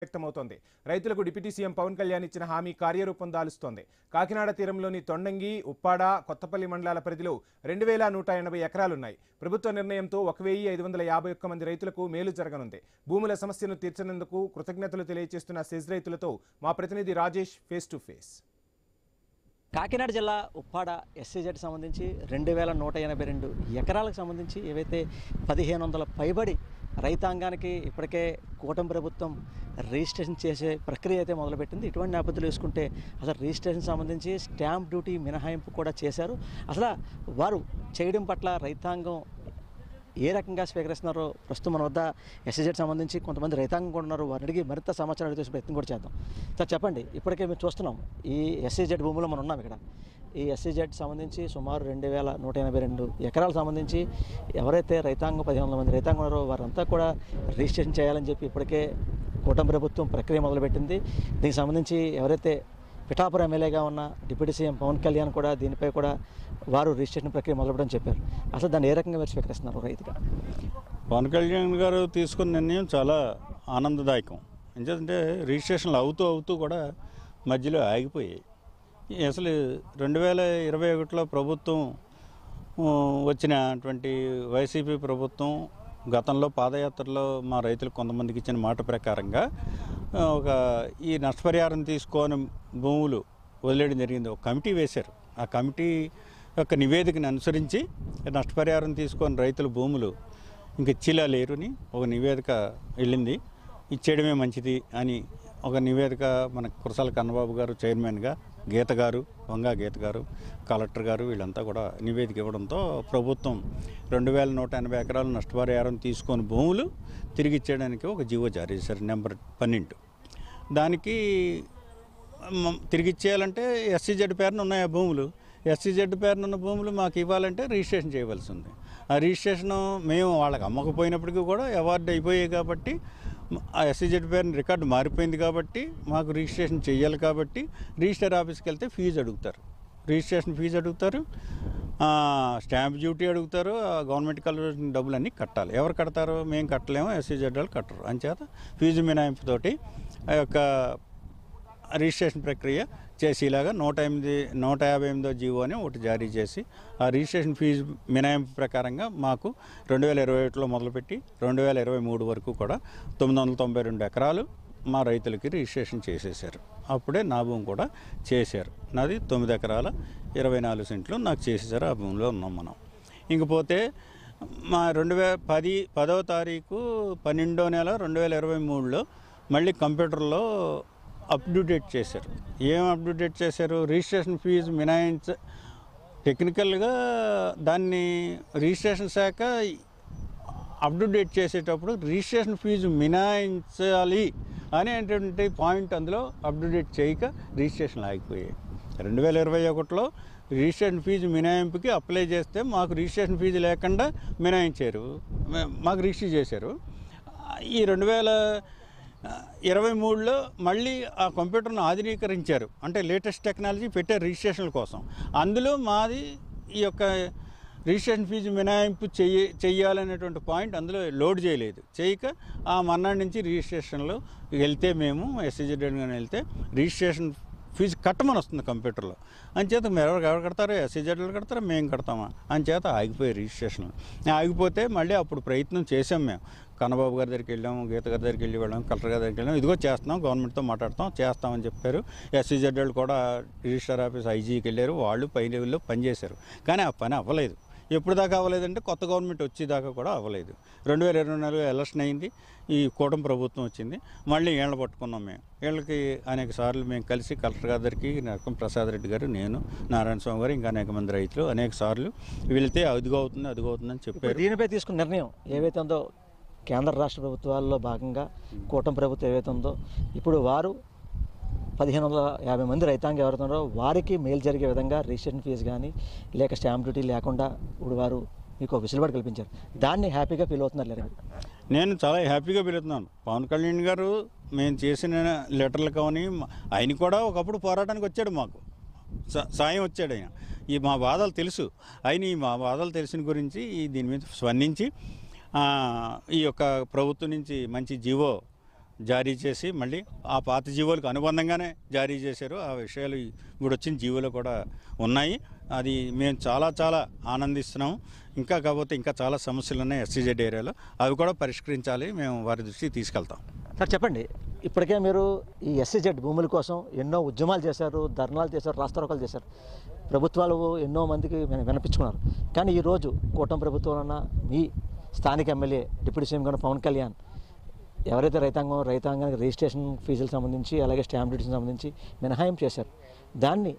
వ్యక్తమవుతోంది. రైతులకు deputy CM Pawan Kalyan ఇచ్చిన హామీ కార్యరూపం దాలుస్తోంది. కాకినాడ తీరంలోని తొండంగి, ఉప్పాడ, కొత్తపల్లి మండలాల పరిధిలో 2180 ఎకరాలున్నాయి. ప్రభుత్వ నిర్ణయంతో 1551 మంది రైతులకు మేలు జరగనుంది. భూముల సమస్యను తీర్చినందుకు కృతజ్ఞతలు తెలియజేస్తున్న సెజ్ రైతులతో మా ప్రతినిధి Rajesh face to face. Kakinada జిల్లా ఉప్పాడ ఎస్సీజెడ్ సంబంధించి 2182 ఎకరాలకు సంబంధించి ఏవైతే 1500 పైబడి రైతాంగానికి ఇప్పటికే కూటమి ప్రభుత్వం రిజిస్ట్రేషన్ చేసే ప్రక్రియ అయితే మొదలుపెట్టింది. ఇటువంటి నేపథ్యంలో చూసుకుంటే అసలు రిజిస్ట్రేషన్ సంబంధించి స్టాంప్ డ్యూటీ మినహాయింపు కూడా చేశారు. అసలు వారు చేయడం పట్ల రైతాంగం ఏ రకంగా స్వీకరిస్తున్నారో ప్రస్తుతం మన వద్ద ఎస్సీజెడ్ సంబంధించి కొంతమంది రైతాంగం కూడా ఉన్నారు. వారిని అడిగి మరింత సమాచారం అడిగే ప్రయత్నం కూడా చేద్దాం. సార్ చెప్పండి, ఇప్పటికే మేము చూస్తున్నాం ఈ ఎస్సీజెడ్ భూములో మనం ఉన్నాం. ఇక్కడ ఈ ఎస్సీజెడ్ సంబంధించి సుమారు 2182 ఎకరాలకు సంబంధించి ఎవరైతే రైతాంగం 1500 మంది రైతాంగం ఉన్నారో వారంతా కూడా రిజిస్ట్రేషన్ చేయాలని చెప్పి ఇప్పటికే కూటమి ప్రభుత్వం ప్రక్రియ మొదలుపెట్టింది. దీనికి సంబంధించి ఎవరైతే పిఠాపురం ఎమ్మెల్యేగా ఉన్న డిప్యూటీ సీఎం పవన్ కళ్యాణ్ కూడా దీనిపై కూడా వారు రిజిస్ట్రేషన్ ప్రక్రియ మొదలుపెట్టడం చెప్పారు. అసలు దాన్ని ఏ రకంగా మీరు స్వీకరిస్తున్నారు రైతుగా? పవన్ కళ్యాణ్ గారు తీసుకున్న నిర్ణయం చాలా ఆనందదాయకం. ఎందుకంటే రిజిస్ట్రేషన్లు అవుతూ కూడా మధ్యలో ఆగిపోయాయి. అసలు 2021లో ప్రభుత్వం వచ్చినటువంటి వైసీపీ ప్రభుత్వం గతంలో పాదయాత్రలో మా రైతులకు కొంతమందికి ఇచ్చిన మాట ప్రకారంగా ఈ నష్టపరిహారం తీసుకొని భూములు వదిలేయడం జరిగింది. ఒక కమిటీ వేశారు. ఆ కమిటీ యొక్క నివేదికను అనుసరించి నష్టపరిహారం తీసుకొని రైతుల భూములు ఇంక ఇచ్చేలా లేరుని ఒక నివేదిక వెళ్ళింది. ఇచ్చేయడమే మంచిది అని ఒక నివేదిక మన కురసాల కన్నబాబు గారు చైర్మన్గా, గీత గారు, వంగా గీత గారు, కలెక్టర్ గారు వీళ్ళంతా కూడా నివేదిక ఇవ్వడంతో ప్రభుత్వం 2180 ఎకరాలు నష్టపరిహారం తీసుకొని భూములు తిరిగి ఇచ్చేయడానికి ఒక జీవో జారీ చేశారు, నెంబర్ 12. దానికి తిరిగి ఇచ్చేయాలంటే ఎస్సీజెడ్ పేరున ఉన్నాయి ఆ భూములు. ఎస్సీజెడ్ పేరున ఉన్న భూములు మాకు ఇవ్వాలంటే రిజిస్ట్రేషన్ చేయవలసి ఉంది. ఆ రిజిస్ట్రేషన్ మేము వాళ్ళకి అమ్మకపోయినప్పటికీ కూడా అవార్డు అయిపోయాయి కాబట్టి ఆ ఎస్సీజెడ్ పేరున రికార్డు మారిపోయింది కాబట్టి మాకు రిజిస్ట్రేషన్ చేయాలి కాబట్టి రిజిస్టర్ ఆఫీస్కి వెళ్తే ఫీజు అడుగుతారు, రిజిస్ట్రేషన్ ఫీజు అడుగుతారు, స్టాంప్ డ్యూటీ అడుగుతారు, గవర్నమెంట్ కల్పిన డబ్బులన్నీ కట్టాలి. ఎవరు కడతారు? మేము కట్టలేము, ఎస్సీజెడ్ వాళ్ళు కట్టరు. అంచేత ఫీజు మినహాయింపుతోటి ఆ యొక్క రిజిస్ట్రేషన్ ప్రక్రియ చేసేలాగా 158వ జీవో అని ఒకటి జారీ చేసి ఆ రిజిస్ట్రేషన్ ఫీజు మినహాయింపు ప్రకారంగా మాకు 2021లో మొదలుపెట్టి 2023 వరకు కూడా 992 ఎకరాలు మా రైతులకి రిజిస్ట్రేషన్ చేసేసారు. అప్పుడే నా భూమి కూడా చేశారు. నాది 9 ఎకరాల 24 సెంట్లు నాకు చేసేసారు. ఆ భూమిలో ఉన్నాం మనం. ఇంకపోతే మా 10వ తారీఖు 12వ నెల 2023లో మళ్ళీ కంప్యూటర్లో అప్డేట్ చేశారు. ఏం అప్డేట్ చేశారు? రిజిస్ట్రేషన్ ఫీజు టెక్నికల్గా దాన్ని రిజిస్ట్రేషన్ శాఖ అప్డేట్ చేసేటప్పుడు రిజిస్ట్రేషన్ ఫీజు మినహాయించాలి అనేటువంటి పాయింట్ అందులో అప్డేట్ చేయక రిజిస్ట్రేషన్లు ఆగిపోయాయి. 2021లో రిజిస్ట్రేషన్ ఫీజు మినహాయింపుకి అప్లై చేస్తే మాకు రిజిస్ట్రేషన్ ఫీజు లేకుండా మినహాయించారు, మాకు రిజిస్టర్ చేశారు. ఈ 2023లో మళ్ళీ ఆ కంప్యూటర్ను ఆధునీకరించారు, అంటే లేటెస్ట్ టెక్నాలజీ పెట్టే రిజిస్ట్రేషన్ల కోసం. అందులో మాది ఈ యొక్క రిజిస్ట్రేషన్ ఫీజు మినహాయింపు చెయ్యాలనేటువంటి పాయింట్ అందులో లోడ్ చేయక ఆ మన్నాడు నుంచి రిజిస్ట్రేషన్లో వెళ్తే మేము ఎస్సీజెడ్ వెళ్తే రిజిస్ట్రేషన్ ఫీజు కట్టమని వస్తుంది కంప్యూటర్లో. అంచేత మీరు ఎవరు కడతారో? ఎస్సీజెడ్లు కడతారో, మేము కడతామా? అంచేత ఆగిపోయి రిజిస్ట్రేషన్లు ఆగిపోతే మళ్ళీ అప్పుడు ప్రయత్నం చేసాం. మేము కన్నబాబు గారి దగ్గరికి వెళ్ళాము, గీత గారి దగ్గరికి వెళ్ళాము, కలెక్టర్ గారి దగ్గరికి వెళ్ళాము. ఇదిగో చేస్తున్నాం, గవర్నమెంట్తో చేస్తామని చెప్పారు. ఎస్సీజెడ్ వాళ్ళు కూడా రిజిస్టర్ ఆఫీస్ ఐజీకి వెళ్ళారు, వాళ్ళు పై లెవెల్లో పనిచేశారు. కానీ ఆ పని అవ్వలేదు. ఎప్పుడు దాకా అవ్వలేదంటే కొత్త గవర్నమెంట్ వచ్చేదాకా కూడా అవ్వలేదు. 2024 ఎలక్షన్ అయింది, ఈ కూటమి ప్రభుత్వం వచ్చింది, మళ్ళీ ఏళ్ళ పట్టుకున్నాం. మేము వీళ్ళకి అనేక సార్లు మేము కలిసి కలెక్టర్ గారి దగ్గరికి, నరకం ప్రసాద్ రెడ్డి గారు, నేను, నారాయణ స్వామి గారు, ఇంకా అనేక మంది రైతులు అనేక సార్లు వెళితే అదిగో అవుతుందని చెప్పారు. దీనిపై తీసుకున్న నిర్ణయం ఏవైతే ఉందో కేంద్ర రాష్ట్ర ప్రభుత్వాల్లో భాగంగా కూటమి ప్రభుత్వం ఏవైతే ఉందో ఇప్పుడు వారు 1550 మంది రైతాంగం ఎవరుతున్నారో వారికి మేలు జరిగే విధంగా రిజిస్ట్రేషన్ ఫీజు కానీ లేక స్టాంప్ డ్యూటీ లేకుండా ఇప్పుడు వారు మీకు వెసులుబాటు కల్పించారు. దాన్ని హ్యాపీగా ఫీల్ అవుతున్నారు లేదా? నేను చాలా హ్యాపీగా ఫీల్ అవుతున్నాను. పవన్ కళ్యాణ్ గారు మేము చేసిన లెటర్లు కానీ ఆయన కూడా ఒకప్పుడు పోరాటానికి వచ్చాడు, మాకు సాయం వచ్చాడు. ఆయన మా బాధలు తెలుసు, మా బాధలు తెలిసిన గురించి దీని మీద స్పందించి ఈ యొక్క ప్రభుత్వం నుంచి మంచి జీవో జారీ చేసి మళ్ళీ ఆ పాత జీవోలకు అనుబంధంగానే జారీ చేశారు. ఆ విషయాలు ఇప్పుడు వచ్చిన జీవోలు కూడా ఉన్నాయి. అది మేము చాలా ఆనందిస్తున్నాము. ఇంకా కాకపోతే ఇంకా చాలా సమస్యలు ఉన్నాయి ఎస్సీజెడ్ ఏరియాలో, అవి కూడా పరిష్కరించాలి. మేము వారి దృష్టికి తీసుకెళ్తాం. సార్ చెప్పండి, ఇప్పటికే మీరు ఈ ఎస్సీజెడ్ భూముల కోసం ఎన్నో ఉద్యమాలు చేశారు, ధర్నాలు చేశారు, రాస్తారోకాలు చేశారు. ప్రభుత్వాలు ఎన్నో మందికి వినిపించుకున్నారు. కానీ ఈరోజు కూటమి ప్రభుత్వంలో మీ స్థానిక ఎమ్మెల్యే డిప్యూటీ సీఎం గారు పవన్ కళ్యాణ్ ఎవరైతే రైతాంగానికి రిజిస్ట్రేషన్ ఫీజులకు సంబంధించి అలాగే స్టాంప్ డ్యూటీకి సంబంధించి మినహాయింపు చేశారు, దాన్ని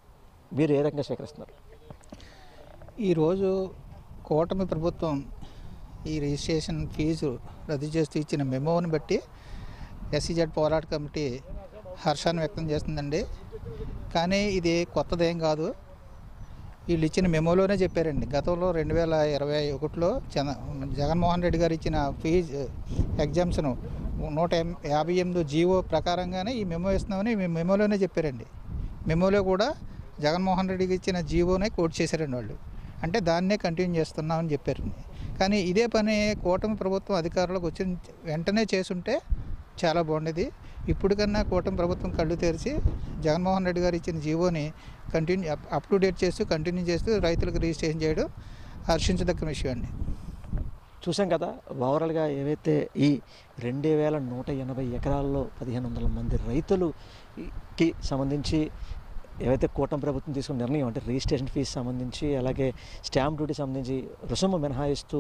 మీరు ఏ రకంగా స్వీకరిస్తున్నారు? ఈరోజు కూటమి ప్రభుత్వం ఈ రిజిస్ట్రేషన్ ఫీజు రద్దు చేస్తూ ఇచ్చిన మెమోని బట్టి ఎస్సీజెడ్ పోరాట కమిటీ హర్షాన్ని వ్యక్తం చేస్తుందండి. కానీ ఇది కొత్తదేం కాదు. వీళ్ళు ఇచ్చిన మెమోలోనే చెప్పారండి. గతంలో 2021లో జగన్మోహన్ రెడ్డి గారు ఇచ్చిన ఫీజు ఎగ్జామ్షన్ 158 జీవో ప్రకారంగానే ఈ మెమో ఇస్తున్నామని మెమోలోనే చెప్పారండి. మెమోలో కూడా జగన్మోహన్ రెడ్డికి ఇచ్చిన జీవోనే కోట్ చేశారండి వాళ్ళు. అంటే దాన్నే కంటిన్యూ చేస్తున్నామని చెప్పారండి. కానీ ఇదే పని కూటమి ప్రభుత్వం అధికారంలోకి వచ్చిన వెంటనే చేసుంటే చాలా బాగుండేది. ఇప్పటికన్నా కూటమి ప్రభుత్వం కళ్ళు తెరిచి జగన్మోహన్ రెడ్డి గారు ఇచ్చిన జీవోని అప్ టు డేట్ చేస్తూ కంటిన్యూ చేస్తూ రైతులకు రిజిస్ట్రేషన్ చేయడం హర్షించదగ్గ విషయం అండి. చూసాం కదా, ఓవరాల్గా ఏవైతే ఈ 2180 ఎకరాల్లో 1500 మంది రైతులకి సంబంధించి ఏవైతే కూటమి ప్రభుత్వం తీసుకున్న నిర్ణయం అంటే రిజిస్ట్రేషన్ ఫీజు సంబంధించి అలాగే స్టాంప్ డ్యూటీ సంబంధించి రుసుము మినహాయిస్తూ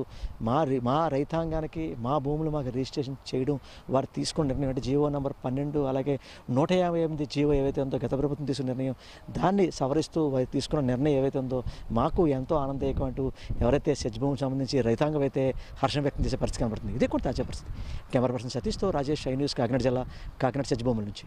మా రైతాంగానికి మా భూములు మాకు రిజిస్ట్రేషన్ చేయడం వారు తీసుకున్న నిర్ణయం అంటే జీవో నెంబర్ 12 అలాగే 158 జీవో ఏవైతే ఉందో గత ప్రభుత్వం తీసుకున్న నిర్ణయం దాన్ని సవరిస్తూ వారు తీసుకున్న నిర్ణయం ఏవైతే ఉందో మాకు ఎంతో ఆనందదాయకం అంటూ ఎవరైతే సెజ్ భూమికి సంబంధించి రైతాంగం అయితే హర్షం వ్యక్తం చేసే పరిస్థితి కనబడుతుంది. ఇదే కూడా తాజా పరిస్థితి. కెమెరా పర్సన్ సతీష్తో రాజేష్, ఐ న్యూస్, కాకినాడ జిల్లా, కాకినాడ సెజ్ భూముల నుంచి.